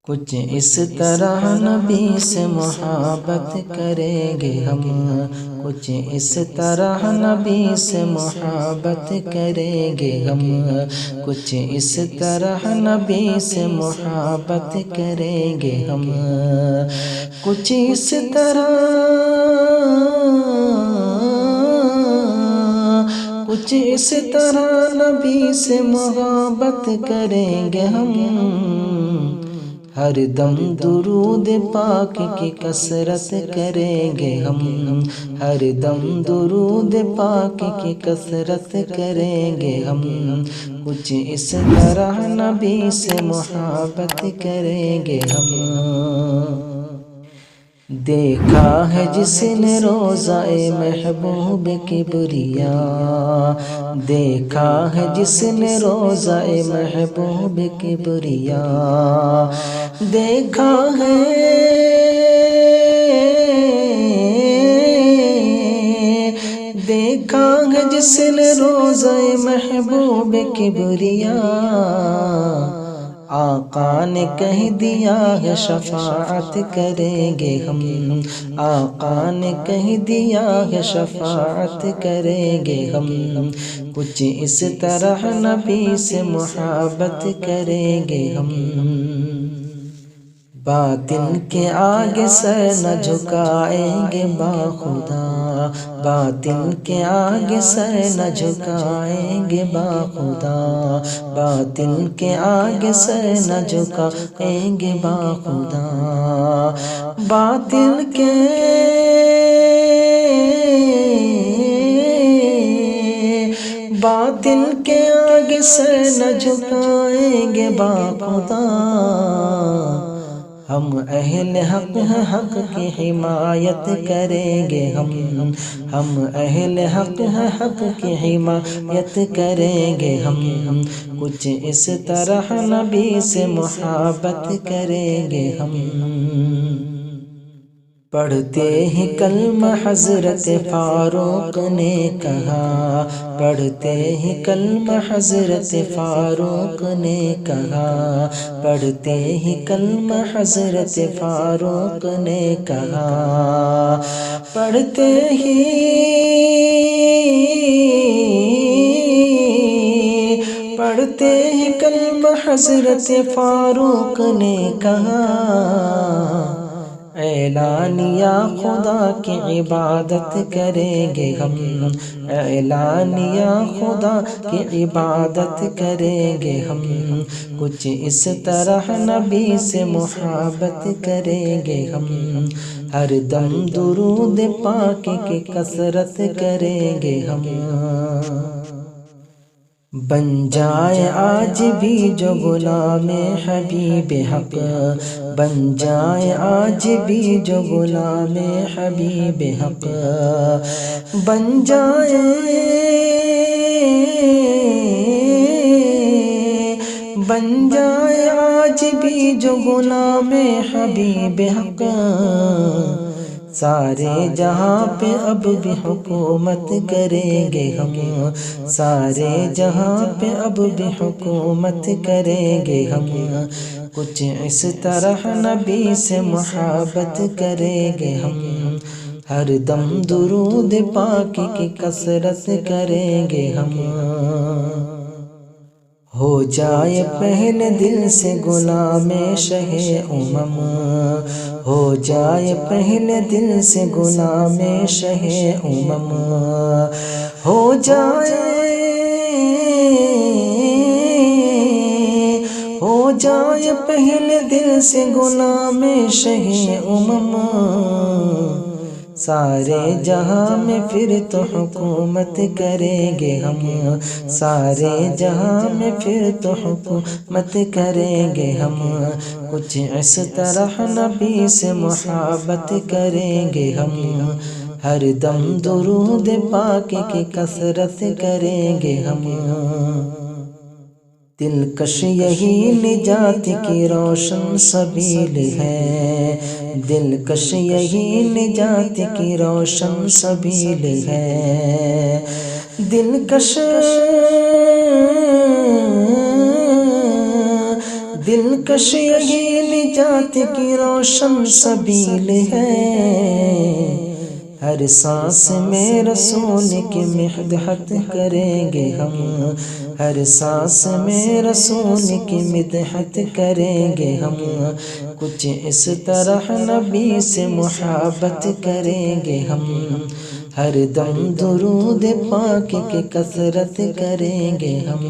کچھ اس طرح نبی سے محبت کریں گے ہم، کچھ اس طرح نبی سے محبت کریں گے ہم، کچھ اس طرح نبی سے محبت کریں گے ہم، کچھ اس طرح، کچھ اس طرح نبی سے محبت کریں گے ہم، ہر دم درود پاک کی کثرت کریں گے ہم، ہر دم درود پاک کی کثرت کریں گے ہم، کچھ اس طرح نبی سے محبت کریں گے ہم۔ دیکھا ہے جس نے روضہ محبوب کبریا، دیکھا ہے جس نے روضہ محبوب کبریا، دیکھا ہے، دیکھا ہے جس نے روضہ محبوب کبریا، آقا نے کہہ دیا ہے شفاعت کریں گے ہم، آقا نے کہہ دیا ہے شفاعت کریں گے ہم، کچھ اس طرح نبی سے محبت کریں گے ہم۔ باطن کے آگے سر نہ جھکائیں گے باخدا، باطن کے آگے سر نہ جھکائیں گے باخدا، باطن کے آگے سر نہ جھکائیں گے باخدا، باطن کے، باطن کے آگے سر نہ جھکائیں گے باخدا، ہم اہل حق ہیں، حق کی حمایت کریں گے ہم، ہم اہل حق ہیں، حق کی حمایت کریں گے ہم، کچھ اس طرح نبی سے محبت کریں گے ہم۔ پڑھتے ہی کلمہ حضرت فاروق نے کہا، پڑھتے ہی کلمہ حضرت فاروق نے کہا، پڑھتے ہی کلمہ حضرت فاروق نے کہا، پڑھتے ہی، پڑھتے ہی کلمہ حضرت فاروق نے کہا، اعلانیہ خدا کی عبادت کریں گے ہم، اعلانیہ خدا کی عبادت کریں گے ہم، کچھ اس طرح نبی سے محبت کریں گے ہم، ہر دم درود پاک کی کثرت کریں گے ہم۔ بن جائے آج بھی جو غلام حبیب حق، بن جائے آج بھی جو غلام حبیب حق، بن جائے، بن جائے آج بھی جو غلام حبیب حق، سارے جہاں پہ اب بھی حکومت کریں گے ہم، سارے جہاں پہ اب بھی حکومت کریں گے ہم، کچھ اس طرح نبی سے محبت کریں گے ہم، ہر دم درود پاک کی کثرت کریں گے ہم۔ ہو جائے پہلے دل سے غلام شہ امم، ہو جائے پہلے دل سے غلام شہ امم، ہو جائے، ہو جائے پہلے دل سے غلام شہ امم، سارے جہاں میں پھر تو حکومت کریں گے ہم، سارے جہاں میں پھر تو حکومت کریں گے ہم، کچھ اس طرح نبی سے محبت کریں گے ہم، ہر دم درود پاک کی کثرت کریں گے ہم۔ دلکش یہی نجات کی روشن سبیل ہے، دلکش یہی نجات کی روشن سبیل ہے، دلکش، دلکش یہی نجات کی روشن سبیل ہے، ہر سانس میں رسول کی مدحت کریں گے ہم، ہر سانس میں رسول کی مدحت کریں گے ہم، کچھ اس طرح نبی سے محبت کریں گے ہم، ہر دم درود پاک کی کثرت کریں گے ہم۔